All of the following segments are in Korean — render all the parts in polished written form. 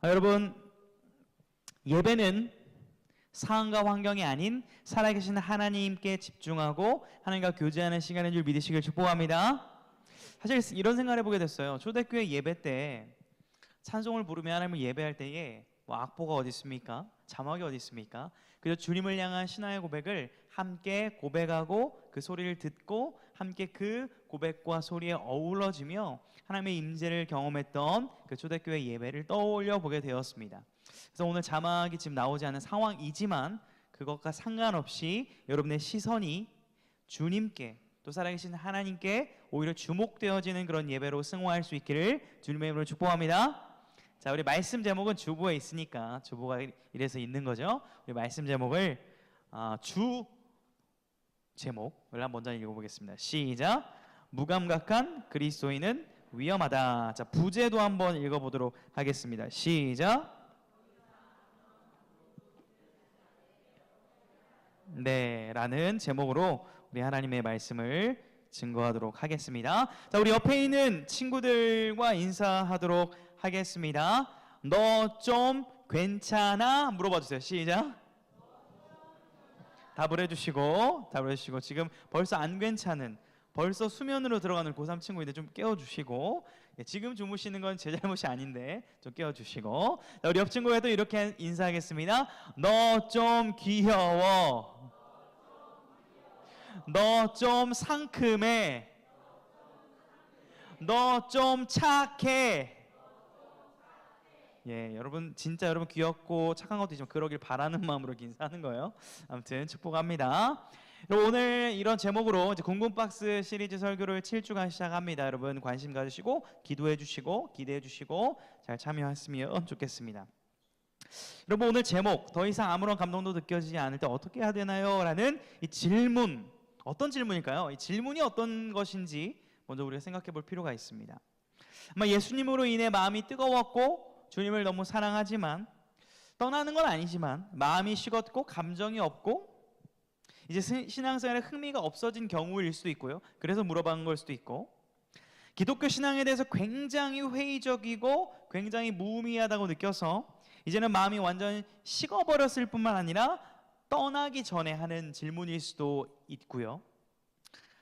여러분, 예배는 상황과 환경이 아닌 살아계신 하나님께 집중하고 하나님과 교제하는 시간인 줄 믿으시길 축복합니다. 사실 이런 생각을 해보게 됐어요. 초대교회 예배 때 찬송을 부르며 하나님을 예배할 때에 악보가 어디 있습니까? 자막이 어디 있습니까? 그래서 주님을 향한 신앙의 고백을 함께 고백하고 그 소리를 듣고 함께 그 고백과 소리에 어우러지며 하나님의 임재를 경험했던 그 초대교회 예배를 떠올려 보게 되었습니다. 그래서 오늘 자막이 지금 나오지 않은 상황이지만 그것과 상관없이 여러분의 시선이 주님께 또 살아계신 하나님께 오히려 주목되어지는 그런 예배로 승화할 수 있기를 주님의 이름으로 축복합니다. 자, 우리 말씀 제목은 주보에 있으니까 주보가 이래서 있는 거죠. 우리 말씀 제목을 주 제목을 한번 먼저 읽어보겠습니다. 시작. 무감각한 그리스도인은 위험하다. 자, 부제도 한번 읽어보도록 하겠습니다. 시작. 네, 라는 제목으로 우리 하나님의 말씀을 증거하도록 하겠습니다. 자, 우리 옆에 있는 친구들과 인사하도록 하겠습니다. 너 좀 괜찮아? 물어봐 주세요. 시작. 답을 해주시고 지금 벌써 안 괜찮은, 벌써 수면으로 들어가는 고3 친구인데 좀 깨워주시고, 지금 주무시는 건 제 잘못이 아닌데 좀 깨워주시고, 우리 옆 친구에도 이렇게 인사하겠습니다. 너 좀 귀여워. 너 좀 상큼해. 너 좀 착해. 예, 여러분 진짜 여러분 귀엽고 착한 것도 있지만 그러길 바라는 마음으로 인사하는 거예요. 아무튼 축복합니다. 오늘 이런 제목으로 이제 궁금박스 시리즈 설교를 7주간 시작합니다. 여러분 관심 가지시고 기도해 주시고 기대해 주시고 잘 참여했으면 좋겠습니다. 여러분 오늘 제목, 더 이상 아무런 감동도 느껴지지 않을 때 어떻게 해야 되나요? 라는 이 질문, 어떤 질문일까요? 이 질문이 어떤 것인지 먼저 우리가 생각해 볼 필요가 있습니다. 아마 예수님으로 인해 마음이 뜨거웠고 주님을 너무 사랑하지만 떠나는 건 아니지만 마음이 식었고 감정이 없고 이제 신앙생활에 흥미가 없어진 경우일 수도 있고요. 그래서 물어본 걸 수도 있고, 기독교 신앙에 대해서 굉장히 회의적이고 굉장히 무의미하다고 느껴서 이제는 마음이 완전 식어버렸을 뿐만 아니라 떠나기 전에 하는 질문일 수도 있고요.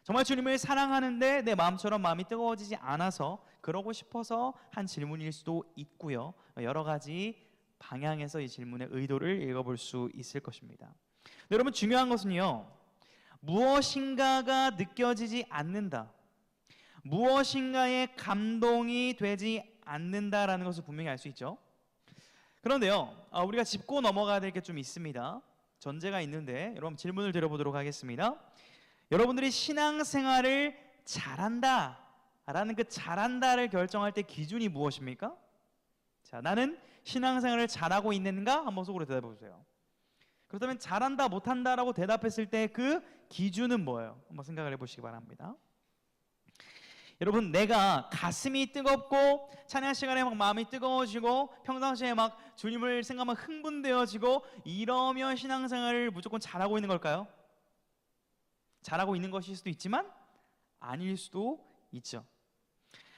정말 주님을 사랑하는데 내 마음처럼 마음이 뜨거워지지 않아서 그러고 싶어서 한 질문일 수도 있고요. 여러 가지 방향에서 이 질문의 의도를 읽어볼 수 있을 것입니다. 여러분 중요한 것은요, 무엇인가가 느껴지지 않는다, 무엇인가에 감동이 되지 않는다라는 것을 분명히 알 수 있죠. 그런데요, 우리가 짚고 넘어가야 될 게 좀 있습니다. 전제가 있는데 여러분 질문을 드려보도록 하겠습니다. 여러분들이 신앙생활을 잘한다 라는 그 잘한다를 결정할 때 기준이 무엇입니까? 자, 나는 신앙생활을 잘하고 있는가? 한번 속으로 대답해 보세요. 그렇다면 잘한다 못한다 라고 대답했을 때 그 기준은 뭐예요? 한번 생각을 해보시기 바랍니다. 여러분, 내가 가슴이 뜨겁고 찬양 시간에 막 마음이 뜨거워지고 평상시에 막 주님을 생각하면 흥분되어지고 이러면 신앙생활을 무조건 잘하고 있는 걸까요? 잘하고 있는 것일 수도 있지만 아닐 수도 있죠.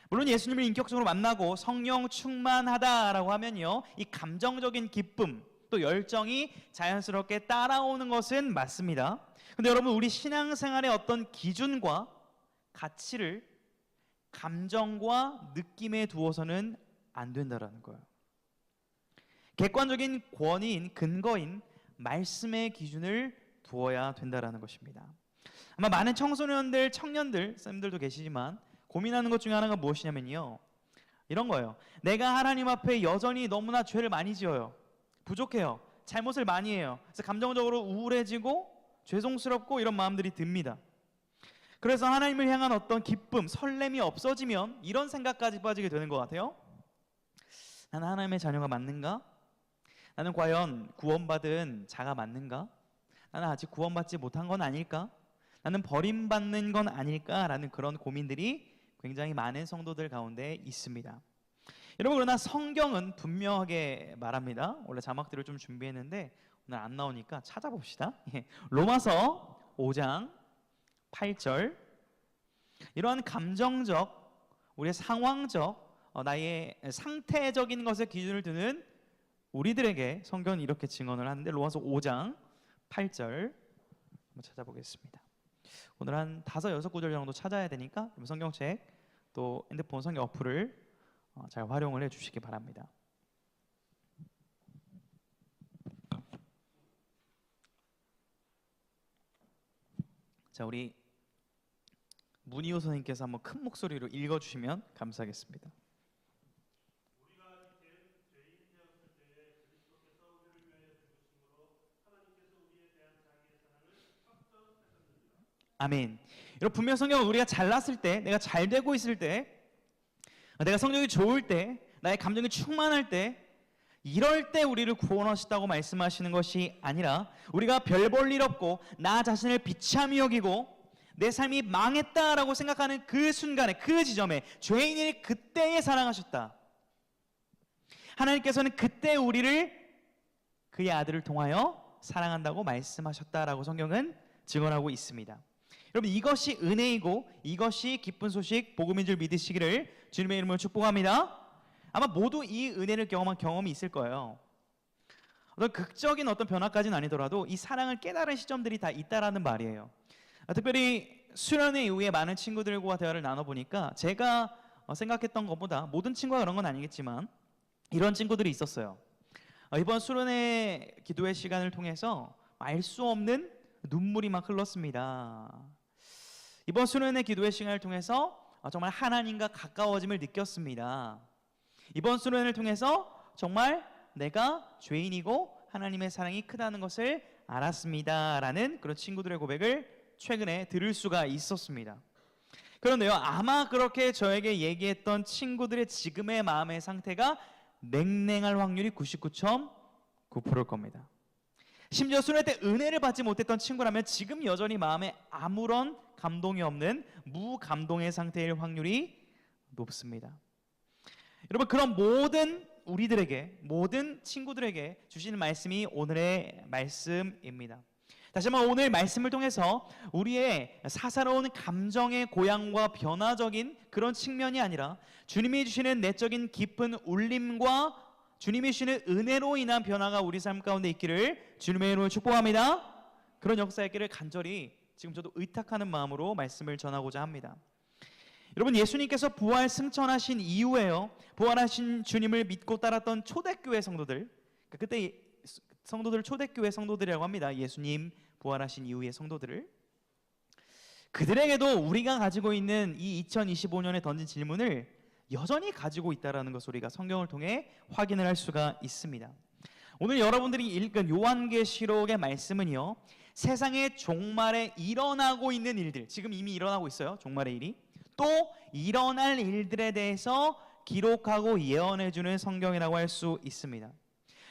물론 예수님을 인격적으로 만나고 성령 충만하다라고 하면요, 이 감정적인 기쁨 또 열정이 자연스럽게 따라오는 것은 맞습니다. 근데 여러분, 우리 신앙생활의 어떤 기준과 가치를 감정과 느낌에 두어서는 안 된다라는 거예요. 객관적인 권위인 근거인 말씀의 기준을 두어야 된다라는 것입니다. 아마 많은 청소년들, 청년들, 쌤들도 계시지만 고민하는 것 중에 하나가 무엇이냐면요, 이런 거예요. 내가 하나님 앞에 여전히 너무나 죄를 많이 지어요. 부족해요. 잘못을 많이 해요. 그래서 감정적으로 우울해지고 죄송스럽고 이런 마음들이 듭니다. 그래서 하나님을 향한 어떤 기쁨, 설렘이 없어지면 이런 생각까지 빠지게 되는 것 같아요. 나는 하나님의 자녀가 맞는가? 나는 과연 구원받은 자가 맞는가? 나는 아직 구원받지 못한 건 아닐까? 나는 버림받는 건 아닐까라는 그런 고민들이 굉장히 많은 성도들 가운데 있습니다. 여러분, 그러나 성경은 분명하게 말합니다. 원래 자막들을 좀 준비했는데 오늘 안 나오니까 찾아봅시다. 로마서 5장 8절, 이러한 감정적, 우리의 상황적, 나의 상태적인 것에 기준을 두는 우리들에게 성경은 이렇게 증언을 하는데 로마서 5장 8절 한번 찾아보겠습니다. 오늘 한 5-6구절 정도 찾아야 되니까 성경책 또 핸드폰 성경 어플을 잘 활용을 해 주시기 바랍니다. 자, 우리 문희호 선생님께서 한번 큰 목소리로 읽어주시면 감사하겠습니다. 아멘. 여러분, 분명 성경은 우리가 잘났을 때, 내가 잘 되고 있을 때, 내가 성적이 좋을 때, 나의 감정이 충만할 때, 이럴 때 우리를 구원하시다고 말씀하시는 것이 아니라 우리가 별 볼 일 없고 나 자신을 비참히 여기고 내 삶이 망했다라고 생각하는 그 순간에, 그 지점에, 죄인일 그때에 사랑하셨다. 하나님께서는 그때 우리를 그의 아들을 통하여 사랑한다고 말씀하셨다라고 성경은 증언하고 있습니다. 여러분, 이것이 은혜이고 이것이 기쁜 소식, 복음인 줄 믿으시기를 주님의 이름으로 축복합니다. 아마 모두 이 은혜를 경험한 경험이 있을 거예요. 어떤 극적인 어떤 변화까지는 아니더라도 이 사랑을 깨달은 시점들이 다 있다라는 말이에요. 특별히 수련회 이후에 많은 친구들과 대화를 나눠보니까 제가 생각했던 것보다 모든 친구가 그런 건 아니겠지만 이런 친구들이 있었어요. 이번 수련회 기도회 시간을 통해서 알 수 없는 눈물이 막 흘렀습니다. 이번 수련회 기도회 시간을 통해서 정말 하나님과 가까워짐을 느꼈습니다. 이번 수련회를 통해서 정말 내가 죄인이고 하나님의 사랑이 크다는 것을 알았습니다 라는 그런 친구들의 고백을 최근에 들을 수가 있었습니다. 그런데요, 아마 그렇게 저에게 얘기했던 친구들의 지금의 마음의 상태가 냉랭할 확률이 99.9%일 겁니다. 심지어 수련회 때 은혜를 받지 못했던 친구라면 지금 여전히 마음에 아무런 감동이 없는 무감동의 상태일 확률이 높습니다. 여러분, 그런 모든 우리들에게, 모든 친구들에게 주시는 말씀이 오늘의 말씀입니다. 다시 한번 오늘 말씀을 통해서 우리의 사사로운 감정의 고향과 변화적인 그런 측면이 아니라 주님이 주시는 내적인 깊은 울림과 주님이 주시는 은혜로 인한 변화가 우리 삶 가운데 있기를 주님의 이름으로 축복합니다. 그런 역사가 있기를 간절히 지금 저도 의탁하는 마음으로 말씀을 전하고자 합니다. 여러분, 예수님께서 부활 승천하신 이후에요, 부활하신 주님을 믿고 따랐던 초대교회 성도들, 그때 성도들 초대교회 성도들이라고 합니다. 예수님 부활하신 이후의 성도들을, 그들에게도 우리가 가지고 있는 이 2025년에 던진 질문을 여전히 가지고 있다는 것을 우리가 성경을 통해 확인을 할 수가 있습니다. 오늘 여러분들이 읽은 요한계시록의 말씀은요, 세상의 종말에 일어나고 있는 일들, 지금 이미 일어나고 있어요. 종말의 일이 또 일어날 일들에 대해서 기록하고 예언해주는 성경이라고 할 수 있습니다.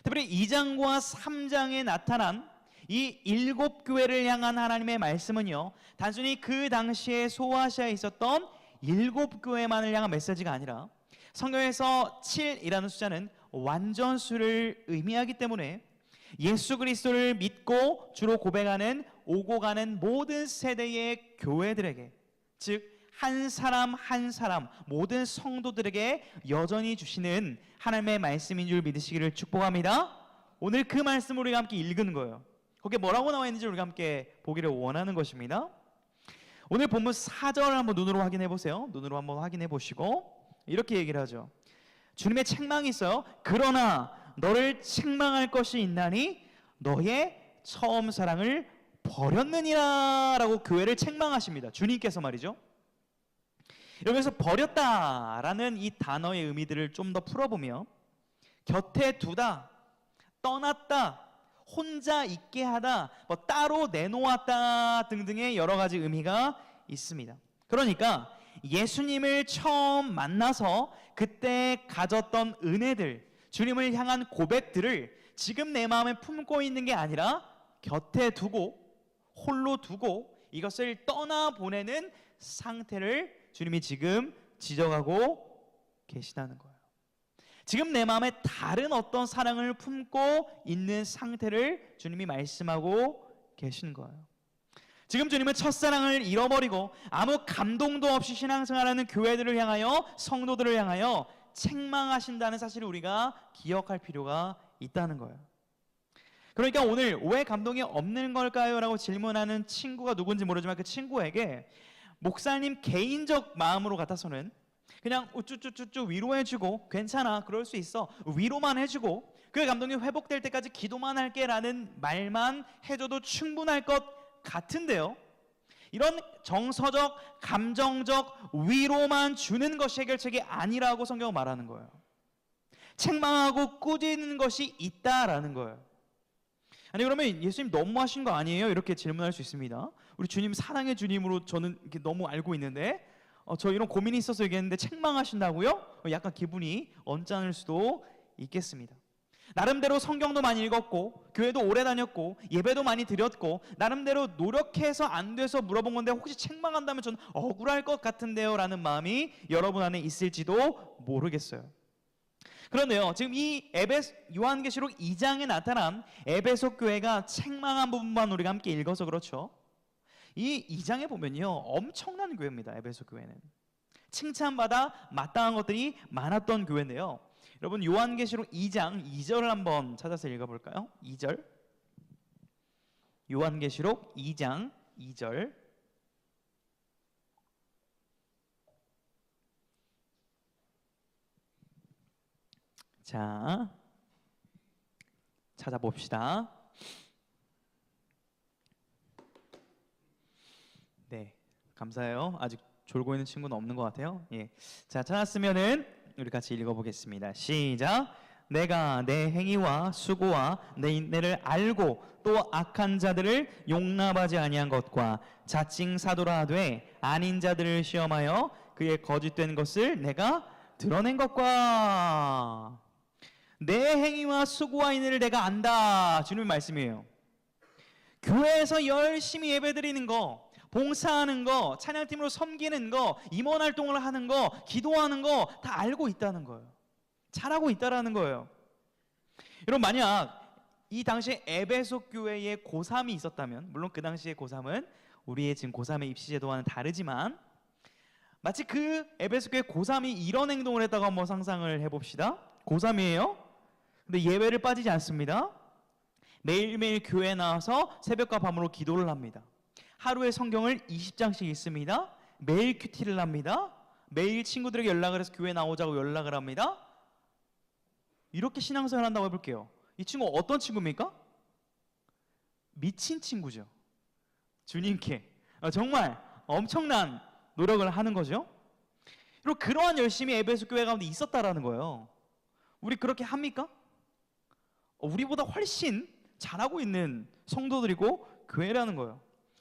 특별히 2장과 3장에 나타난 이 7교회를 향한 하나님의 말씀은요, 단순히 그 당시에 소아시아에 있었던 7교회만을 향한 메시지가 아니라 성경에서 7이라는 숫자는 완전수를 의미하기 때문에 예수 그리스도를 믿고 주로 고백하는 오고 가는 모든 세대의 교회들에게, 즉 한 사람 한 사람 모든 성도들에게 여전히 주시는 하나님의 말씀인 줄 믿으시기를 축복합니다. 오늘 그 말씀을 우리가 함께 읽은 거예요. 거기에 뭐라고 나와 있는지 우리가 함께 보기를 원하는 것입니다. 오늘 본문 4절을 한번 눈으로 확인해 보세요. 눈으로 한번 확인해 보시고 이렇게 얘기를 하죠. 주님의 책망이 있어요. 그러나 너를 책망할 것이 있나니 너의 처음 사랑을 버렸느니라 라고 교회를 책망하십니다. 주님께서 말이죠. 여기서 버렸다라는 이 단어의 의미들을 좀 더 풀어보면 곁에 두다, 떠났다, 혼자 있게 하다, 뭐 따로 내놓았다 등등의 여러 가지 의미가 있습니다. 그러니까 예수님을 처음 만나서 그때 가졌던 은혜들, 주님을 향한 고백들을 지금 내 마음에 품고 있는 게 아니라 곁에 두고 홀로 두고 이것을 떠나보내는 상태를 주님이 지금 지적하고 계시다는 거예요. 지금 내 마음에 다른 어떤 사랑을 품고 있는 상태를 주님이 말씀하고 계시는 거예요. 지금 주님은 첫사랑을 잃어버리고 아무 감동도 없이 신앙생활하는 교회들을 향하여, 성도들을 향하여 책망하신다는 사실을 우리가 기억할 필요가 있다는 거예요. 그러니까 오늘 왜 감동이 없는 걸까요? 라고 질문하는 친구가 누군지 모르지만 그 친구에게 목사님 개인적 마음으로 같아서는 그냥 우쭈쭈쭈쭈 위로해주고 괜찮아 그럴 수 있어 위로만 해주고 그의 감동이 회복될 때까지 기도만 할게 라는 말만 해줘도 충분할 것 같은데요, 이런 정서적 감정적 위로만 주는 것이 해결책이 아니라고 성경은 말하는 거예요. 책망하고 꾸짖는 것이 있다라는 거예요. 아니 그러면 예수님 너무하신 거 아니에요? 이렇게 질문할 수 있습니다. 우리 주님 사랑의 주님으로 저는 이렇게 너무 알고 있는데 저 이런 고민이 있어서 얘기했는데 책망하신다고요? 약간 기분이 언짢을 수도 있겠습니다. 나름대로 성경도 많이 읽었고 교회도 오래 다녔고 예배도 많이 드렸고 나름대로 노력해서 안 돼서 물어본 건데 혹시 책망한다면 저는 억울할 것 같은데요 라는 마음이 여러분 안에 있을지도 모르겠어요. 그런데요, 지금 이 요한계시록 2장에 나타난 에베소 교회가 책망한 부분만 우리가 함께 읽어서 그렇죠. 이 2장에 보면요 엄청난 교회입니다. 에베소 교회는 칭찬받아 마땅한 것들이 많았던 교회인데요, 여러분 요한계시록 2장 2절을 한번 찾아서 읽어볼까요? 2절, 요한계시록 2장 2절. 자, 찾아봅시다. 네, 감사해요. 아직 졸고 있는 친구는 없는 것 같아요. 예, 자 찾았으면은 우리 같이 읽어보겠습니다. 시작. 내가 내 행위와 수고와 내 인내를 알고 또 악한 자들을 용납하지 아니한 것과 자칭 사도라 하되 아닌 자들을 시험하여 그의 거짓된 것을 내가 드러낸 것과 내 행위와 수고와 인내를 내가 안다. 주님의 말씀이에요. 교회에서 열심히 예배드리는 거, 봉사하는 거, 찬양팀으로 섬기는 거, 임원 활동을 하는 거, 기도하는 거 다 알고 있다는 거예요. 잘하고 있다라는 거예요. 여러분 만약 이 당시에 에베소 교회에 고3이 있었다면, 물론 그 당시의 고3은 우리의 지금 고3의 입시제도와는 다르지만 마치 그 에베소 교회 고3이 이런 행동을 했다고 한번 상상을 해봅시다. 고3이에요. 근데 예배를 빠지지 않습니다. 매일매일 교회에 나와서 새벽과 밤으로 기도를 합니다. 하루에 성경을 20장씩 읽습니다. 매일 큐티를 합니다. 매일 친구들에게 연락을 해서 교회 나오자고 연락을 합니다. 이렇게 신앙생활을 한다고 해볼게요. 이 친구 어떤 친구입니까? 미친 친구죠. 주님께 정말 엄청난 노력을 하는 거죠. 그리고 그러한 열심이 에베소 교회 가운데 있었다라는 거예요. 우리 그렇게 합니까? 우리보다 훨씬 잘하고 있는 성도들이고 교회라는 거예요.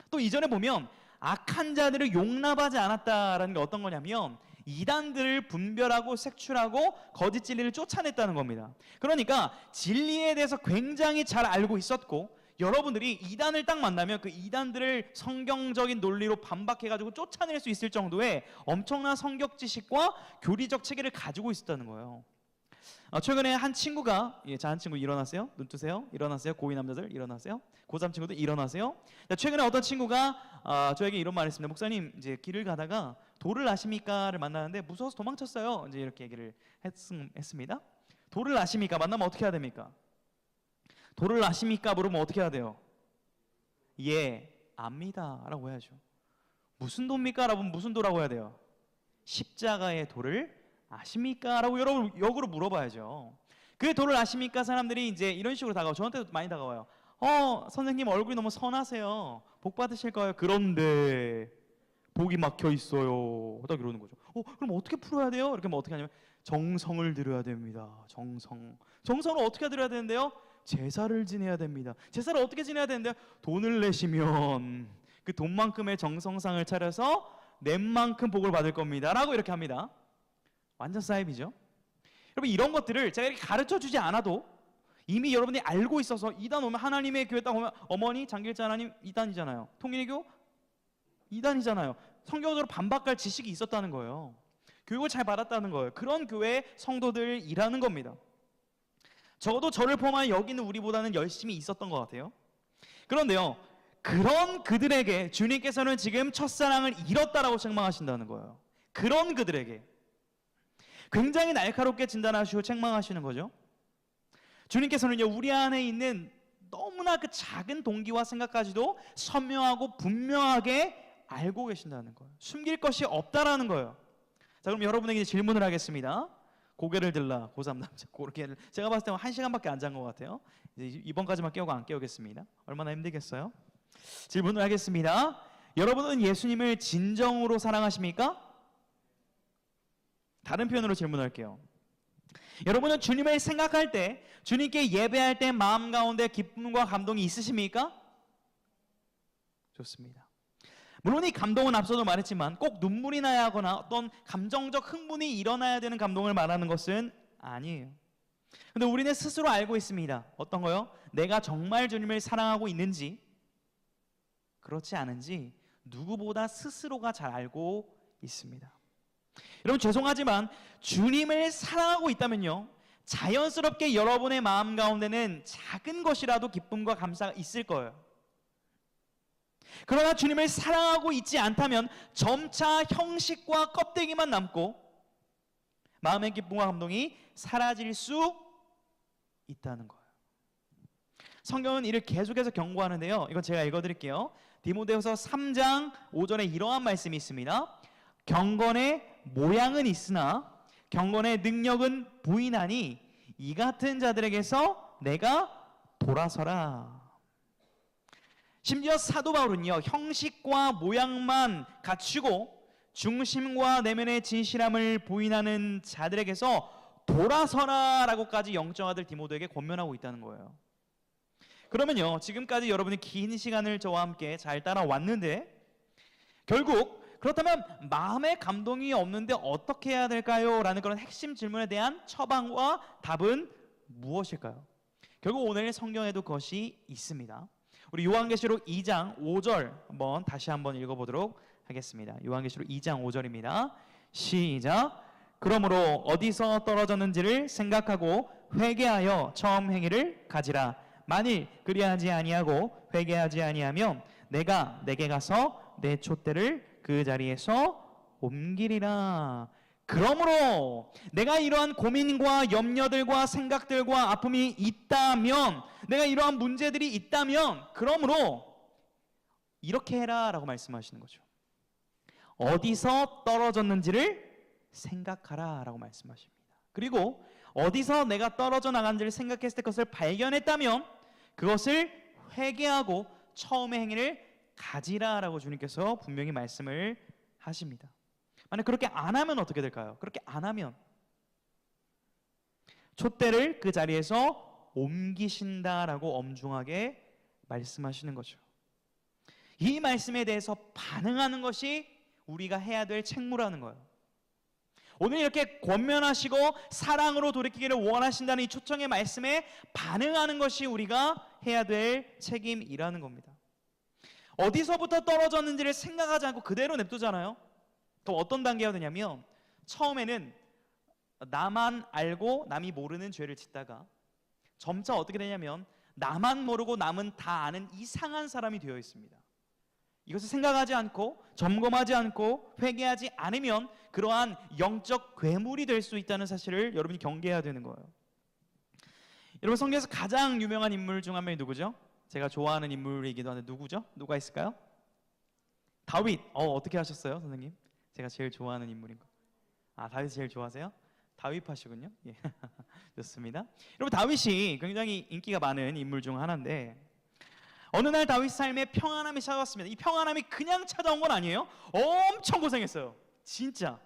또 이전에 보면 악한 자들을 용납하지 않았다라는 게 어떤 거냐면 이단들을 분별하고 색출하고 거짓 진리를 쫓아냈다는 겁니다. 그러니까 진리에 대해서 굉장히 잘 알고 있었고 여러분들이 이단을 딱 만나면 그 이단들을 성경적인 논리로 반박해가지고 쫓아낼 수 있을 정도의 엄청난 성경 지식과 교리적 체계를 가지고 있었다는 거예요. 최근에 한 친구가 자 한 친구 일어나세요. 눈 뜨세요. 일어나세요. 고2 남자들 일어나세요. 고3 친구들 일어나세요. 최근에 어떤 친구가 저에게 이런 말을 했습니다. 목사님 이제 길을 가다가 돌을 아십니까를 만나는데 무서워서 도망쳤어요. 이제 이렇게 얘기를 했습니다. 돌을 아십니까? 만나면 어떻게 해야 됩니까? 돌을 아십니까? 물으면 어떻게 해야 돼요? 예, 압니다 라고 해야죠. 무슨 도입니까? 라고 무슨 도라고 해야 돼요? 십자가의 도를 아십니까? 라고 여러분 역으로 물어봐야죠. 그 도를 아십니까? 사람들이 이제 이런 식으로 다가와요. 저한테도 많이 다가와요. 선생님 얼굴이 너무 선하세요. 복 받으실 거예요. 그런데 복이 막혀 있어요. 딱 이러는 거죠. 그럼 어떻게 풀어야 돼요? 이렇게 하면 어떻게 하냐면 정성을 들여야 됩니다. 정성을 어떻게 들여야 되는데요? 제사를 지내야 됩니다. 제사를 어떻게 지내야 되는데요? 돈을 내시면 그 돈만큼의 정성상을 차려서 낸 만큼 복을 받을 겁니다 라고 이렇게 합니다. 완전 사이비죠. 여러분 이런 것들을 제가 이렇게 가르쳐주지 않아도 이미 여러분이 알고 있어서 이단 오면 하나님의 교회 딱 오면 어머니 장길자 하나님 이단이잖아요. 통일교 이단이잖아요. 성경적으로 반박할 지식이 있었다는 거예요. 교육을 잘 받았다는 거예요. 그런 교회의 성도들이라는 겁니다. 적어도 저를 포함한 여기 있는 우리보다는 열심히 있었던 것 같아요. 그런데요, 그런 그들에게 주님께서는 지금 첫사랑을 잃었다라고 책망하신다는 거예요. 그런 그들에게 굉장히 날카롭게 진단하시고 책망하시는 거죠. 주님께서는요, 우리 안에 있는 너무나 그 작은 동기와 생각까지도 선명하고 분명하게 알고 계신다는 거예요. 숨길 것이 없다라는 거예요. 자, 그럼 여러분에게 질문을 하겠습니다. 고개를 들라 고3 남자 고개를, 제가 봤을 때 1시간밖에 안 잔 것 같아요. 이제 이번까지만 깨우고 안 깨우겠습니다. 얼마나 힘들겠어요? 질문을 하겠습니다. 여러분은 예수님을 진정으로 사랑하십니까? 다른 표현으로 질문할게요. 여러분은 주님을 생각할 때, 주님께 예배할 때 마음 가운데 기쁨과 감동이 있으십니까? 좋습니다. 물론 이 감동은 앞서도 말했지만 꼭 눈물이 나야 하거나 어떤 감정적 흥분이 일어나야 되는 감동을 말하는 것은 아니에요. 근데 우리는 스스로 알고 있습니다. 어떤 거요? 내가 정말 주님을 사랑하고 있는지, 그렇지 않은지 누구보다 스스로가 잘 알고 있습니다. 여러분, 죄송하지만 주님을 사랑하고 있다면요, 자연스럽게 여러분의 마음 가운데는 작은 것이라도 기쁨과 감사가 있을 거예요. 그러나 주님을 사랑하고 있지 않다면 점차 형식과 껍데기만 남고 마음의 기쁨과 감동이 사라질 수 있다는 거예요. 성경은 이를 계속해서 경고하는데요, 이건 제가 읽어드릴게요. 디모데후서 3장 5절에 이러한 말씀이 있습니다. 경건의 모양은 있으나 경건의 능력은 부인하니 이 같은 자들에게서 내가 돌아서라. 심지어 사도 바울은요, 형식과 모양만 갖추고 중심과 내면의 진실함을 부인하는 자들에게서 돌아서라 라고까지 영적 아들 디모데에게 권면하고 있다는 거예요. 그러면요, 지금까지 여러분이 긴 시간을 저와 함께 잘 따라왔는데, 결국 그렇다면 마음의 감동이 없는데 어떻게 해야 될까요? 라는 그런 핵심 질문에 대한 처방과 답은 무엇일까요? 결국 오늘 성경에도 그것이 있습니다. 우리 요한계시록 2장 5절 다시 한번 읽어보도록 하겠습니다. 요한계시록 2장 5절입니다. 시작. 그러므로 어디서 떨어졌는지를 생각하고 회개하여 처음 행위를 가지라. 만일 그리하지 아니하고 회개하지 아니하면 내가 내게 가서 내 촛대를 그 자리에서 옮기리라. 그러므로 내가 이러한 고민과 염려들과 생각들과 아픔이 있다면, 내가 이러한 문제들이 있다면, 그러므로 이렇게 해라 라고 말씀하시는 거죠. 어디서 떨어졌는지를 생각하라 라고 말씀하십니다. 그리고 어디서 내가 떨어져 나간지를 생각했을 때 그것을 발견했다면 그것을 회개하고 처음의 행위를 가지라 라고 주님께서 분명히 말씀을 하십니다. 만약 그렇게 안 하면 어떻게 될까요? 그렇게 안 하면 촛대를 그 자리에서 옮기신다라고 엄중하게 말씀하시는 거죠. 이 말씀에 대해서 반응하는 것이 우리가 해야 될 책무라는 거예요. 오늘 이렇게 권면하시고 사랑으로 돌이키기를 원하신다는 이 초청의 말씀에 반응하는 것이 우리가 해야 될 책임이라는 겁니다. 어디서부터 떨어졌는지를 생각하지 않고 그대로 냅두잖아요. 그럼 어떤 단계가 되냐면, 처음에는 나만 알고 남이 모르는 죄를 짓다가 점차 어떻게 되냐면 나만 모르고 남은 다 아는 이상한 사람이 되어 있습니다. 이것을 생각하지 않고 점검하지 않고 회개하지 않으면 그러한 영적 괴물이 될 수 있다는 사실을 여러분이 경계해야 되는 거예요. 여러분, 성경에서 가장 유명한 인물 중 한 명이 누구죠? 제가 좋아하는 인물이기도 한데 누구죠? 누가 있을까요? 다윗. 어떻게 하셨어요, 선생님? 제가 제일 좋아하는 인물인 거. 다윗 제일 좋아하세요? 다윗파시군요. 예. 좋습니다. 여러분, 다윗이 굉장히 인기가 많은 인물 중 하나인데, 어느 날 다윗 삶에 평안함이 찾아왔습니다. 이 평안함이 그냥 찾아온 건 아니에요. 엄청 고생했어요. 진짜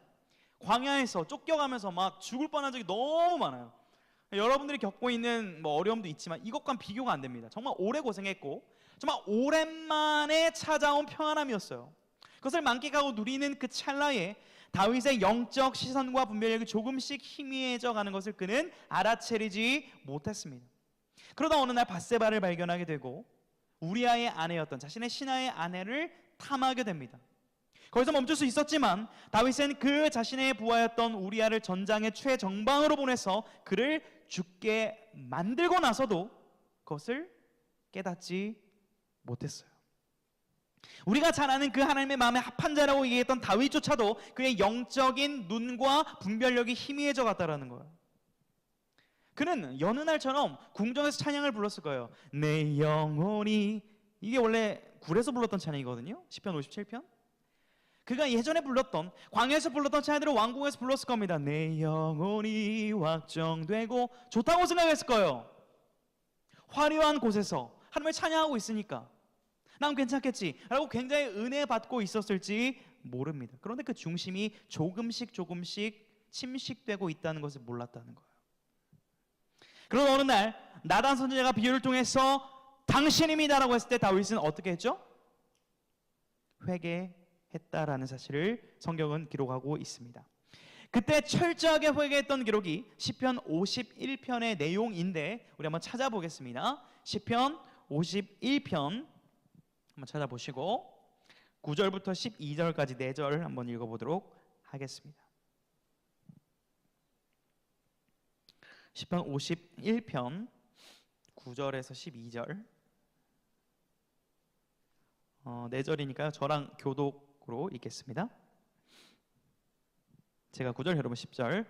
광야에서 쫓겨가면서 막 죽을 뻔한 적이 너무 많아요. 여러분들이 겪고 있는 어려움도 있지만 이것과는 비교가 안 됩니다. 정말 오래 고생했고 정말 오랜만에 찾아온 평안함이었어요. 그것을 만끽하고 누리는 그 찰나에 다윗의 영적 시선과 분별력이 조금씩 희미해져 가는 것을 그는 알아채리지 못했습니다. 그러다 어느 날 밧세바를 발견하게 되고 우리아의 아내였던 자신의 신하의 아내를 탐하게 됩니다. 거기서 멈출 수 있었지만 다윗은 그 자신의 부하였던 우리아를 전장의 최정방으로 보내서 그를 죽게 만들고 나서도 그것을 깨닫지 못했어요. 우리가 잘 아는 그 하나님의 마음에 합한 자라고 얘기했던 다윗조차도 그의 영적인 눈과 분별력이 희미해져 갔다라는 거예요. 그는 여느 날처럼 궁정에서 찬양을 불렀을 거예요. 내 영혼이, 이게 원래 굴에서 불렀던 찬양이거든요. 시편 57편. 그가 예전에 불렀던, 광야에서 불렀던 찬양들을 왕궁에서 불렀을 겁니다. 내 영혼이 확정되고, 좋다고 생각했을 거예요. 화려한 곳에서 하나님을 찬양하고 있으니까 난 괜찮겠지 라고 굉장히 은혜 받고 있었을지 모릅니다. 그런데 그 중심이 조금씩 침식되고 있다는 것을 몰랐다는 거예요. 그런 어느 날 나단 선지자가 비유를 통해서 당신입니다라고 했을 때 다윗은 어떻게 했죠? 회개했다라는 사실을 성경은 기록하고 있습니다. 그때 철저하게 회개했던 기록이 시편 51편의 내용인데 우리 한번 찾아보겠습니다. 시편 51편 한번 찾아보시고 9절부터 12절까지 4절 한번 읽어보도록 하겠습니다. 시편 51편 9절에서 12절 4절이니까요. 저랑 교독으로 읽겠습니다. 제가 9절, 여러분 10절.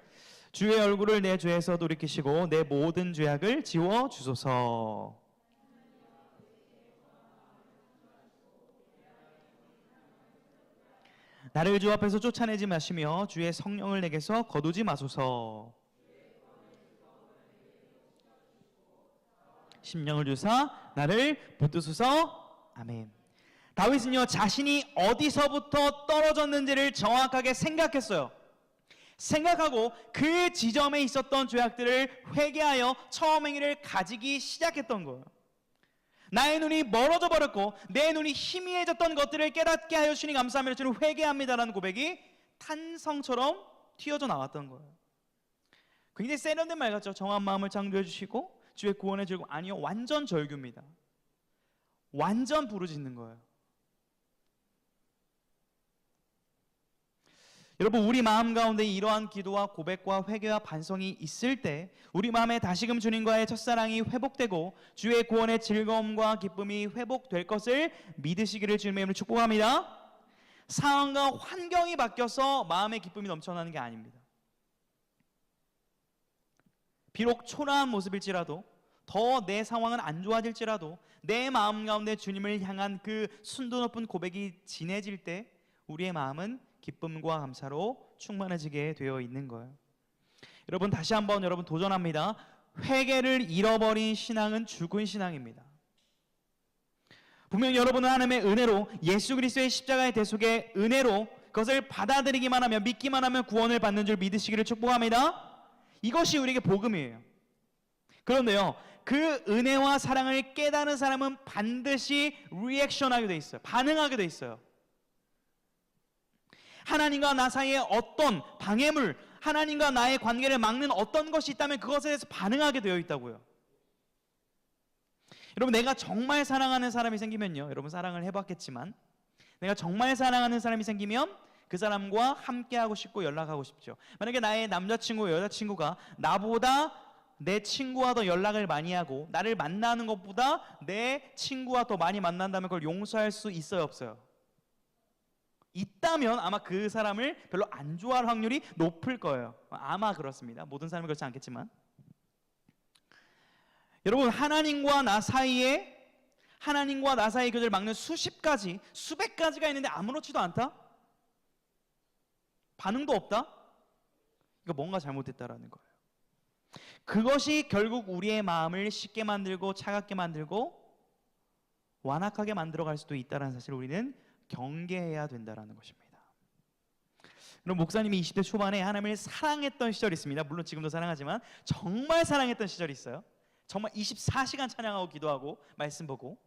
주의 얼굴을 내 죄에서 돌이키시고 내 모든 죄악을 지워 주소서. 나를 주 앞에서 쫓아내지 마시며 주의 성령을 내게서 거두지 마소서. 심령을 주사 나를 붙드소서. 아멘. 다윗은요, 자신이 어디서부터 떨어졌는지를 정확하게 생각했어요. 생각하고 그 지점에 있었던 죄악들을 회개하여 처음 행위를 가지기 시작했던 거예요. 나의 눈이 멀어져 버렸고 내 눈이 희미해졌던 것들을 깨닫게 하여 주시니 감사합니다. 저는 회개합니다라는 고백이 탄성처럼 튀어져 나왔던 거예요. 굉장히 세련된 말 같죠? 정한 마음을 창조해 주시고 주의 구원의 즐거움. 아니요, 완전 절규입니다. 완전 부르짖는 거예요. 여러분, 우리 마음 가운데 이러한 기도와 고백과 회개와 반성이 있을 때 우리 마음에 다시금 주님과의 첫사랑이 회복되고 주의 구원의 즐거움과 기쁨이 회복될 것을 믿으시기를 주님의 이름으로 축복합니다. 상황과 환경이 바뀌어서 마음의 기쁨이 넘쳐나는 게 아닙니다. 비록 초라한 모습일지라도, 더 내 상황은 안 좋아질지라도 내 마음 가운데 주님을 향한 그 순도 높은 고백이 진해질 때 우리의 마음은 기쁨과 감사로 충만해지게 되어 있는 거예요. 여러분, 다시 한번 여러분 도전합니다. 회개를 잃어버린 신앙은 죽은 신앙입니다. 분명 여러분은 하나님의 은혜로, 예수 그리스도의 십자가의 대속의 은혜로 그것을 받아들이기만 하면, 믿기만 하면 구원을 받는 줄 믿으시기를 축복합니다. 이것이 우리에게 복음이에요. 그런데요, 그 은혜와 사랑을 깨달은 사람은 반드시 리액션하게 돼 있어요. 반응하게 돼 있어요. 하나님과 나 사이에 어떤 방해물, 하나님과 나의 관계를 막는 어떤 것이 있다면 그것에 대해서 반응하게 되어 있다고요. 여러분, 내가 정말 사랑하는 사람이 생기면요, 여러분 사랑을 해봤겠지만 내가 정말 사랑하는 사람이 생기면 그 사람과 함께하고 싶고 연락하고 싶죠. 만약에 나의 남자친구, 여자친구가 나보다 내 친구와 더 연락을 많이 하고 나를 만나는 것보다 내 친구와 더 많이 만난다면 그걸 용서할 수 있어요, 없어요? 있다면 아마 그 사람을 별로 안 좋아할 확률이 높을 거예요. 아마 그렇습니다. 모든 사람이 그렇지 않겠지만, 여러분, 하나님과 나 사이에 교제를 막는 수십 가지, 수백 가지가 있는데 아무렇지도 않다? 반응도 없다? 이거 뭔가 잘못됐다라는 거예요. 그것이 결국 우리의 마음을 쉽게 만들고 차갑게 만들고 완악하게 만들어갈 수도 있다는 사실을 우리는 경계해야 된다는 것입니다. 그럼 목사님이 20대 초반에 하나님을 사랑했던 시절이 있습니다. 물론 지금도 사랑하지만 정말 사랑했던 시절이 있어요. 정말 24시간 찬양하고 기도하고 말씀 보고.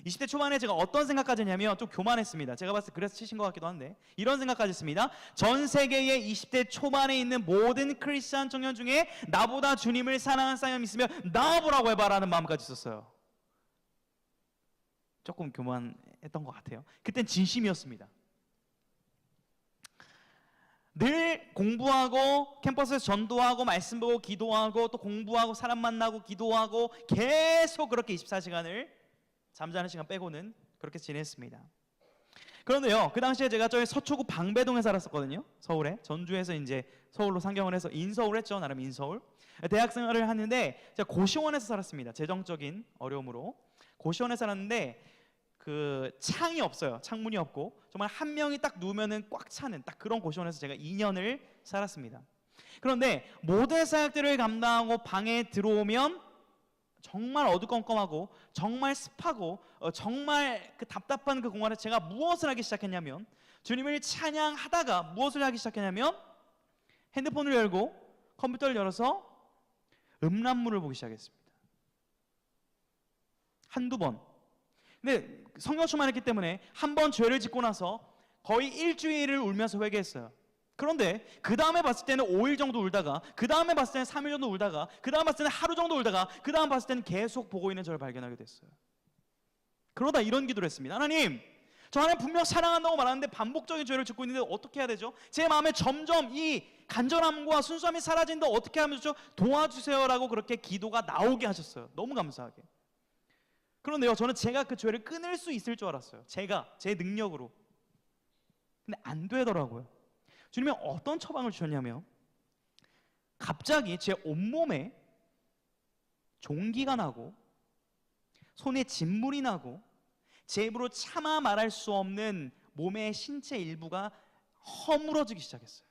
20대 초반에 제가 어떤 생각까지 했냐면 좀 교만했습니다. 제가 봤을 때 그래서 치신 것 같기도 한데 이런 생각까지 했습니다. 전 세계의 20대 초반에 있는 모든 크리스찬 청년 중에 나보다 주님을 사랑하는 사람이 있으면 나와보라고 해봐라는 마음까지 있었어요. 조금 교만했던 것 같아요. 그땐 진심이었습니다. 늘 공부하고 캠퍼스에서 전도하고 말씀 보고 기도하고 또 공부하고 사람 만나고 기도하고 계속 그렇게 24시간을 잠자는 시간 빼고는 그렇게 지냈습니다. 그런데요, 그 당시에 제가 저희 서초구 방배동에 살았었거든요. 서울에. 전주에서 이제 서울로 상경을 해서 인서울 했죠. 나름 인서울. 대학 생활을 하는데 제가 고시원에서 살았습니다. 재정적인 어려움으로. 고시원에 살았는데 그 창이 없어요. 창문이 없고 정말 한 명이 딱 누우면은 꽉 차는 딱 그런 고시원에서 제가 2년을 살았습니다. 그런데 모든 사역들을 감당하고 방에 들어오면 정말 어두컴컴하고 정말 습하고 정말 그 답답한 그 공간에 제가 무엇을 하기 시작했냐면 주님을 찬양하다가 무엇을 하기 시작했냐면 핸드폰을 열고 컴퓨터를 열어서 음란물을 보기 시작했습니다. 한두 번. 근데 성령 충만했기 때문에 한 번 죄를 짓고 나서 거의 일주일을 울면서 회개했어요. 그런데 그 다음에 봤을 때는 5일 정도 울다가 그 다음에 봤을 때는 3일 정도 울다가 그 다음 봤을 때는 하루 정도 울다가 그 다음 봤을 때는 계속 보고 있는 저를 발견하게 됐어요. 그러다 이런 기도를 했습니다. 하나님, 저 하나님 분명 사랑한다고 말하는데 반복적인 죄를 짓고 있는데 어떻게 해야 되죠? 제 마음에 점점 이 간절함과 순수함이 사라진다. 어떻게 하면 좋죠? 도와주세요라고 그렇게 기도가 나오게 하셨어요. 너무 감사하게. 그런데요, 저는 제가 그 죄를 끊을 수 있을 줄 알았어요. 제가 제 능력으로. 근데 안 되더라고요. 주님이 어떤 처방을 주셨냐면 갑자기 제 온몸에 종기가 나고 손에 진물이 나고 제 입으로 차마 말할 수 없는 몸의 신체 일부가 허물어지기 시작했어요.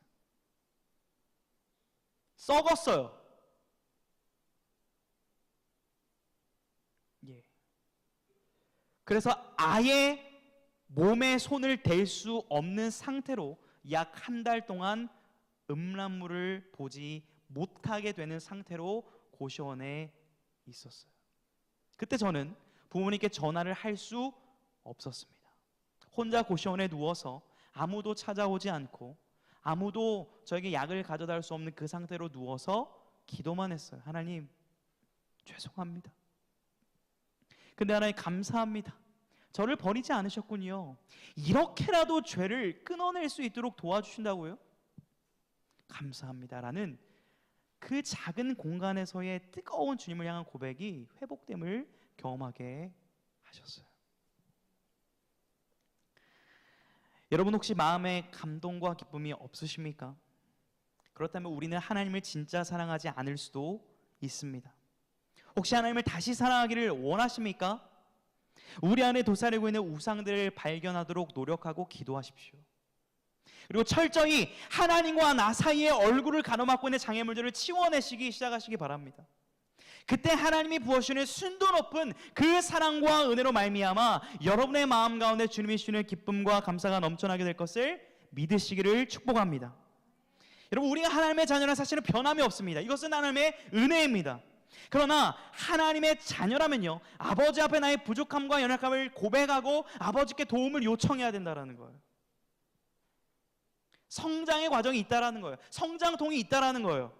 썩었어요. 예. 그래서 아예 몸에 손을 댈 수 없는 상태로 약 한 달 동안 음란물을 보지 못하게 되는 상태로 고시원에 있었어요. 그때 저는 부모님께 전화를 할 수 없었습니다. 혼자 고시원에 누워서 아무도 찾아오지 않고 아무도 저에게 약을 가져다 줄 수 없는 그 상태로 누워서 기도만 했어요. 하나님, 죄송합니다. 근데 하나님 감사합니다. 저를 버리지 않으셨군요. 이렇게라도 죄를 끊어낼 수 있도록 도와주신다고요? 감사합니다라는 그 작은 공간에서의 뜨거운 주님을 향한 고백이 회복됨을 경험하게 하셨어요. 여러분 혹시 마음에 감동과 기쁨이 없으십니까? 그렇다면 우리는 하나님을 진짜 사랑하지 않을 수도 있습니다. 혹시 하나님을 다시 사랑하기를 원하십니까? 우리 안에 도사리고 있는 우상들을 발견하도록 노력하고 기도하십시오. 그리고 철저히 하나님과 나 사이에 얼굴을 가로막고 있는 장애물들을 치워내시기 시작하시기 바랍니다. 그때 하나님이 부어주시는 순도 높은 그 사랑과 은혜로 말미암아 여러분의 마음 가운데 주님이 주시는 기쁨과 감사가 넘쳐나게 될 것을 믿으시기를 축복합니다. 여러분, 우리가 하나님의 자녀는 사실은 변함이 없습니다. 이것은 하나님의 은혜입니다. 그러나 하나님의 자녀라면요, 아버지 앞에 나의 부족함과 연약함을 고백하고 아버지께 도움을 요청해야 된다는 거예요. 성장의 과정이 있다라는 거예요. 성장통이 있다라는 거예요.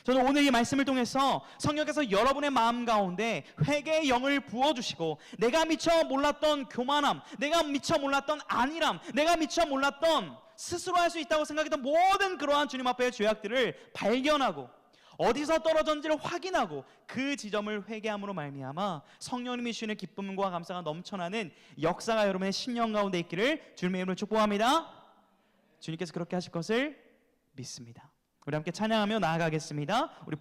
저는 오늘 이 말씀을 통해서 성령께서 여러분의 마음 가운데 회개의 영을 부어주시고 내가 미처 몰랐던 교만함, 내가 미처 몰랐던 안일함, 내가 미처 몰랐던 스스로 할 수 있다고 생각했던 모든 그러한 주님 앞의 죄악들을 발견하고 어디서 떨어졌는지를 확인하고 그 지점을 회개함으로 말미암아 성령님이 주시는 기쁨과 감사가 넘쳐나는 역사가 여러분의 신령 가운데 있기를 주님의 이름으로 축복합니다. 주님께서 그렇게 하실 것을 믿습니다. 우리 함께 찬양하며 나아가겠습니다. 우리